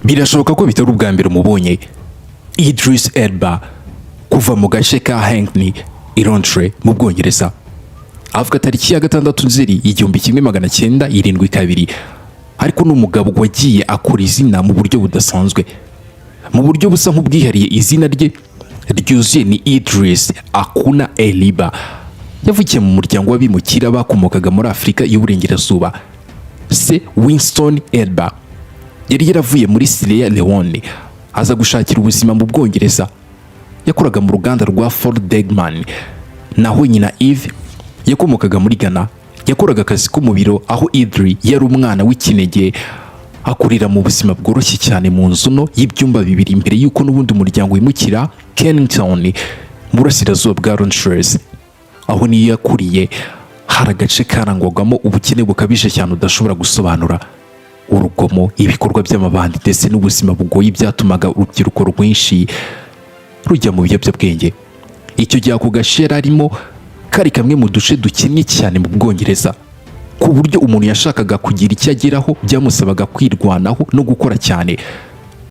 birashoboka ko bitari ubwa mbere umubonye. Idris Elba kuva mu gace ka Hackney i Londres mu Bwongereza avuga tariki ya 6 Nzeri 1972 ariko n'umugabo wagiye akora izina mu buryo budasanzwe, mu buryo busa nk'ubwihariye. Izina rye ryuzuye ni Idris Akuna Eliba. Yavukiye mu muryango w'abimukira bakomokaga muri Afurika y'Uburengerazuba. Se Winston Elba yari yaravuye muri Sierra Leone aza gushakira ubuzima mu Bwongereza. Yakoraga mu ruganda rwa Ford Degman. Naho nyina Eve yakomokaga muri Ghana. Yakoraga akazi ko mu biro, aho Idris yari umwana w'ikinege akurira mu buzima bworoshye cyane mu nzu no y'ibyumba bibiri imbere y'uko n'ubundi umuryango wimukira Kennington mu burasirazuba bwa Londres. Aho niyo yakuriye hari agace karangwagamo ubukene bukabije cyane udashobora gusobanura. Urugomo, ibikorwa by'amabandi ndetse n'ubuzima bugoye byatumaga urubyiruko rwinshi rujya mu biyobyabwenge. Icyo gihe ako gace arimo kari kamwe mu duce dukennye cyane mu Bwongereza, ku buryo umuntu yashakaga kugira icyo ageraho byamusabaga kwirwanaho no gukora cyane.